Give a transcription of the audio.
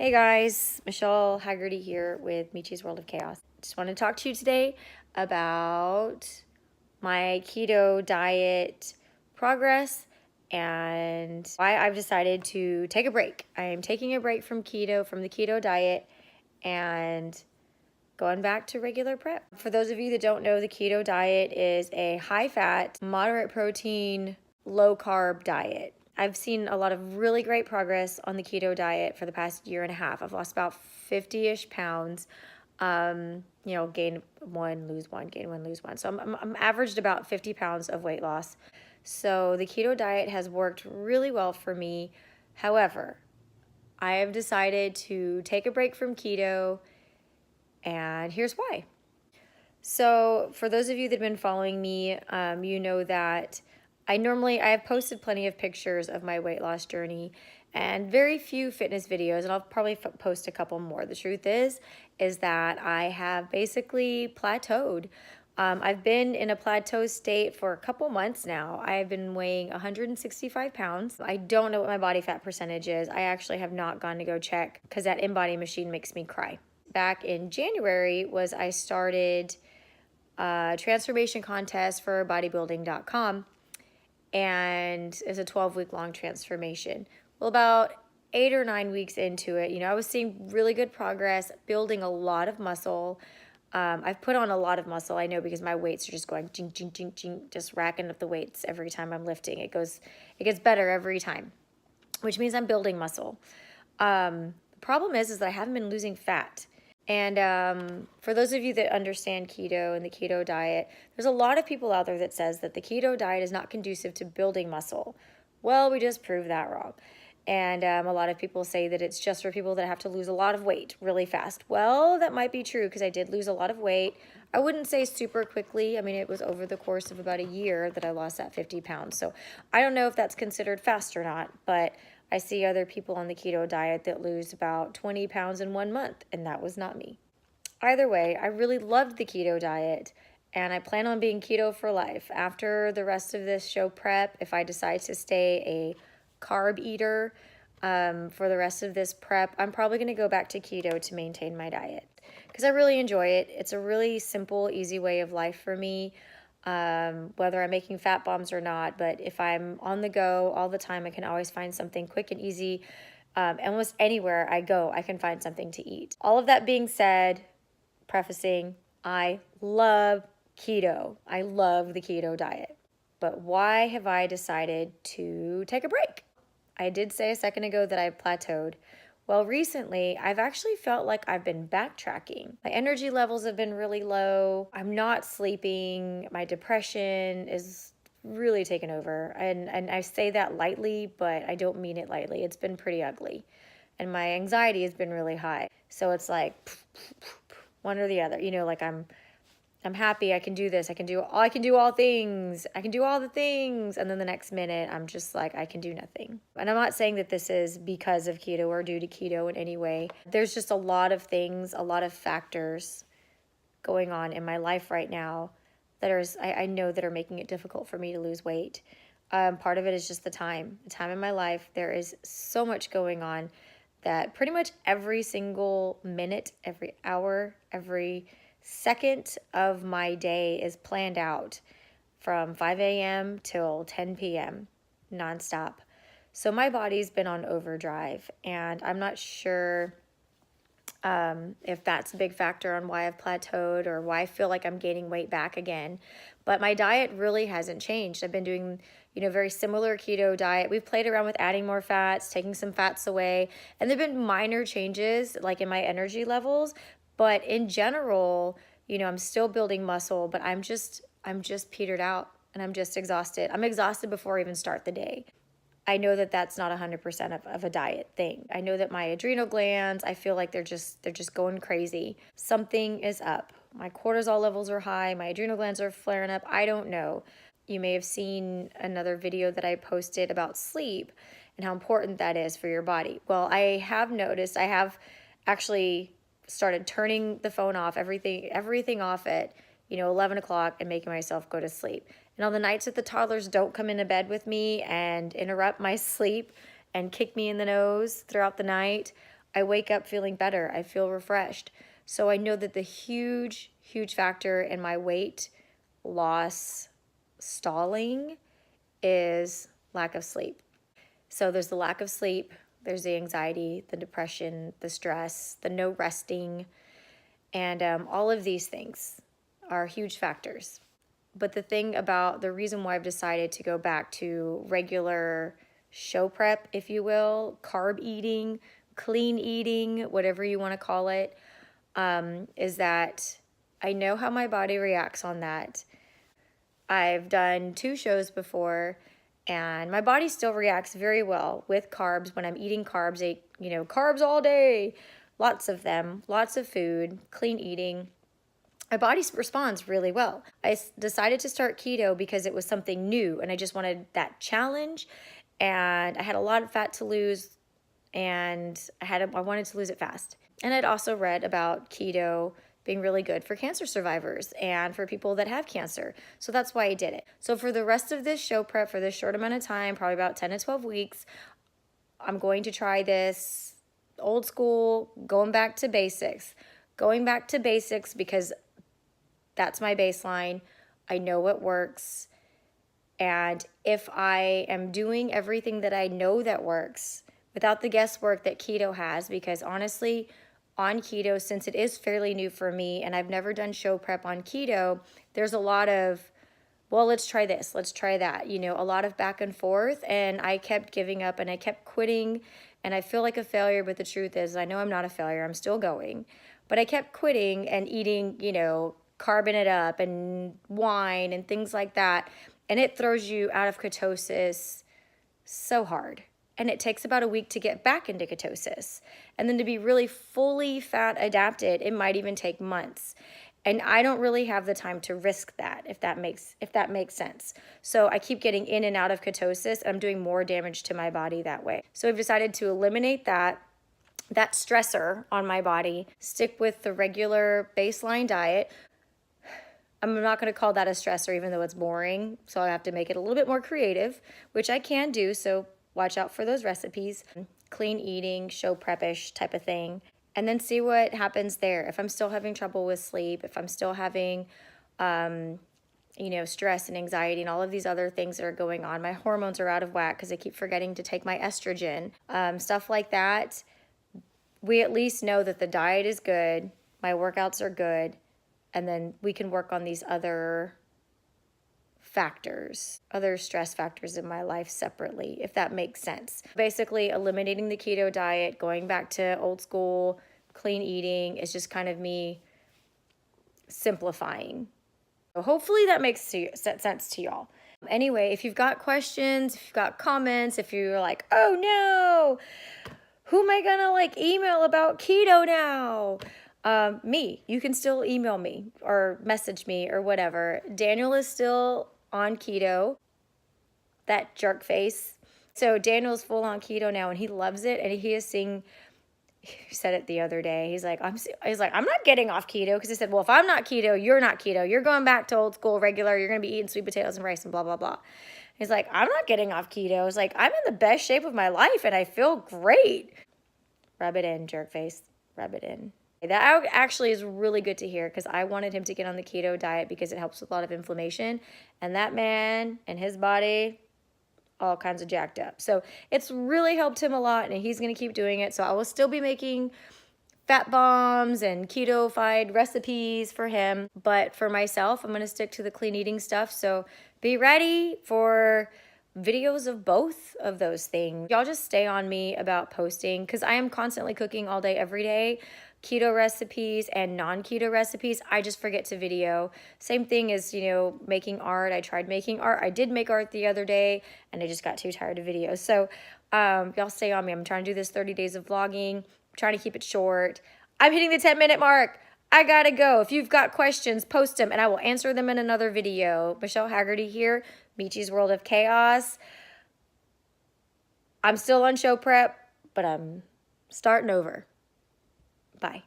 Hey guys, Michelle Haggerty here with Michi's World of Chaos. Just want to talk to you today about my keto diet progress and why I've decided to take a break. I am taking a break from the keto diet, and going back to regular prep. For those of you that don't know, the keto diet is a high fat, moderate protein, low carb diet. I've seen a lot of really great progress on the keto diet for the past year and a half. I've lost about 50-ish pounds. Gain one, lose one, gain one, lose one. So I'm averaged about 50 pounds of weight loss. So the keto diet has worked really well for me. However, I have decided to take a break from keto, and here's why. So for those of you that have been following me, you know that I have posted plenty of pictures of my weight loss journey and very few fitness videos, and I'll probably post a couple more. The truth is that I have basically plateaued. I've been in a plateau state for a couple months now. I've been weighing 165 pounds. I don't know what my body fat percentage is. I actually have not gone to go check because that InBody machine makes me cry. Back in January I started a transformation contest for bodybuilding.com, and it's a 12-week long transformation. Well, about 8 or 9 weeks into it, I was seeing really good progress, building a lot of muscle. I've put on a lot of muscle, I know, because my weights are just going ching, ching, ching, ching, just racking up the weights every time I'm lifting. It gets better every time, which means I'm building muscle. The problem is that I haven't been losing fat. And for those of you that understand keto and the keto diet, there's a lot of people out there that says that the keto diet is not conducive to building muscle. Well, we just proved that wrong. And a lot of people say that it's just for people that have to lose a lot of weight really fast. Well, that might be true because I did lose a lot of weight. I wouldn't say super quickly. I mean, it was over the course of about a year that I lost that 50 pounds. So I don't know if that's considered fast or not, but I see other people on the keto diet that lose about 20 pounds in 1 month, and that was not me. Either way, I really loved the keto diet, and I plan on being keto for life. After the rest of this show prep, if I decide to stay a carb eater for the rest of this prep, I'm probably going to go back to keto to maintain my diet because I really enjoy it. It's a really simple, easy way of life for me, whether I'm making fat bombs or not. But if I'm on the go all the time, I can always find something quick and easy. Almost anywhere I go, I can find something to eat. All of that being said, prefacing, I love keto. I love the keto diet. But why have I decided to take a break? I did say a second ago that I plateaued. Well, recently, I've actually felt like I've been backtracking. My energy levels have been really low. I'm not sleeping. My depression is really taken over. And I say that lightly, but I don't mean it lightly. It's been pretty ugly. And my anxiety has been really high. So it's like one or the other. Like I'm happy, I can do this, I can do all things, I can do all the things, and then the next minute I'm just like, I can do nothing. And I'm not saying that this is because of keto or due to keto in any way. There's just a lot of things, a lot of factors going on in my life right now that I know that are making it difficult for me to lose weight. Part of it is just the time in my life. There is so much going on that pretty much every single minute, every hour, every second of my day is planned out from 5 a.m. till 10 p.m. nonstop. So my body's been on overdrive, and I'm not sure if that's a big factor on why I've plateaued or why I feel like I'm gaining weight back again. But my diet really hasn't changed. I've been doing, very similar keto diet. We've played around with adding more fats, taking some fats away, and there've been minor changes like in my energy levels. But in general, I'm still building muscle, but I'm just petered out and I'm just exhausted. I'm exhausted before I even start the day. I know that that's not 100% of a diet thing. I know that my adrenal glands, I feel like they're just going crazy. Something is up. My cortisol levels are high. My adrenal glands are flaring up. I don't know. You may have seen another video that I posted about sleep and how important that is for your body. Well, I have noticed, I have actually started turning the phone off, everything off at 11 o'clock, and making myself go to sleep. And on the nights that the toddlers don't come into bed with me and interrupt my sleep and kick me in the nose throughout the night, I wake up feeling better. I feel refreshed. So I know that the huge, huge factor in my weight loss stalling is lack of sleep. So there's the lack of sleep, there's the anxiety, the depression, the stress, the no resting, and all of these things are huge factors. But the thing about the reason why I've decided to go back to regular show prep, if you will, carb eating, clean eating, whatever you want to call it, is that I know how my body reacts on that. I've done 2 shows before, and my body still reacts very well with carbs when I'm eating carbs, carbs all day, lots of them, lots of food, clean eating. My body responds really well. I decided to start keto because it was something new and I just wanted that challenge, and I had a lot of fat to lose, and I wanted to lose it fast. And I'd also read about keto being really good for cancer survivors and for people that have cancer. So that's why I did it. So for the rest of this show prep, for this short amount of time, probably about 10 to 12 weeks, I'm going to try this old school, going back to basics. Going back to basics because that's my baseline. I know what works. And if I am doing everything that I know that works without the guesswork that keto has, because honestly, on keto, since it is fairly new for me and I've never done show prep on keto, there's a lot of, well, let's try this, let's try that, a lot of back and forth. And I kept giving up and I kept quitting, and I feel like a failure, but the truth is I know I'm not a failure. I'm still going. But I kept quitting and eating, carbing it up and wine and things like that. And it throws you out of ketosis so hard. And it takes about a week to get back into ketosis. And then to be really fully fat adapted, it might even take months. And I don't really have the time to risk that, if that makes sense. So I keep getting in and out of ketosis, and I'm doing more damage to my body that way. So I've decided to eliminate that stressor on my body, stick with the regular baseline diet. I'm not going to call that a stressor, even though it's boring. So I have to make it a little bit more creative, which I can do. So watch out for those recipes. Clean eating, show prep-ish type of thing. And then see what happens there. If I'm still having trouble with sleep, if I'm still having, stress and anxiety and all of these other things that are going on. My hormones are out of whack because I keep forgetting to take my estrogen. Stuff like that. We at least know that the diet is good. My workouts are good. And then we can work on these other factors, other stress factors in my life separately, if that makes sense. Basically, eliminating the keto diet, going back to old school clean eating is just kind of me simplifying. So hopefully that makes sense to y'all. Anyway, if you've got questions, if you've got comments, if you're like, oh no, who am I gonna email about keto now? You can still email me or message me or whatever. Daniel is still on keto, that jerk face. So Daniel's full on keto now and he loves it. And he said it the other day. He's like, I'm not getting off keto. Cause I said, well, if I'm not keto, you're not keto. You're going back to old school regular. You're going to be eating sweet potatoes and rice and blah, blah, blah. He's like, I'm not getting off keto. I was like, I'm in the best shape of my life and I feel great. Rub it in, jerk face. Rub it in. That actually is really good to hear because I wanted him to get on the keto diet because it helps with a lot of inflammation. And that man and his body, all kinds of jacked up. So it's really helped him a lot and he's going to keep doing it. So I will still be making fat bombs and keto-fied recipes for him. But for myself, I'm going to stick to the clean eating stuff. So be ready for videos of both of those things. Y'all just stay on me about posting because I am constantly cooking all day, every day. Keto recipes and non-keto recipes, I just forget to video. Same thing as, making art. I tried making art. I did make art the other day and I just got too tired of videos. So y'all stay on me. I'm trying to do this 30 days of vlogging. I'm trying to keep it short. I'm hitting the 10-minute mark. I gotta go. If you've got questions, post them and I will answer them in another video. Michelle Haggerty here, Michi's World of Chaos. I'm still on show prep, but I'm starting over. Bye.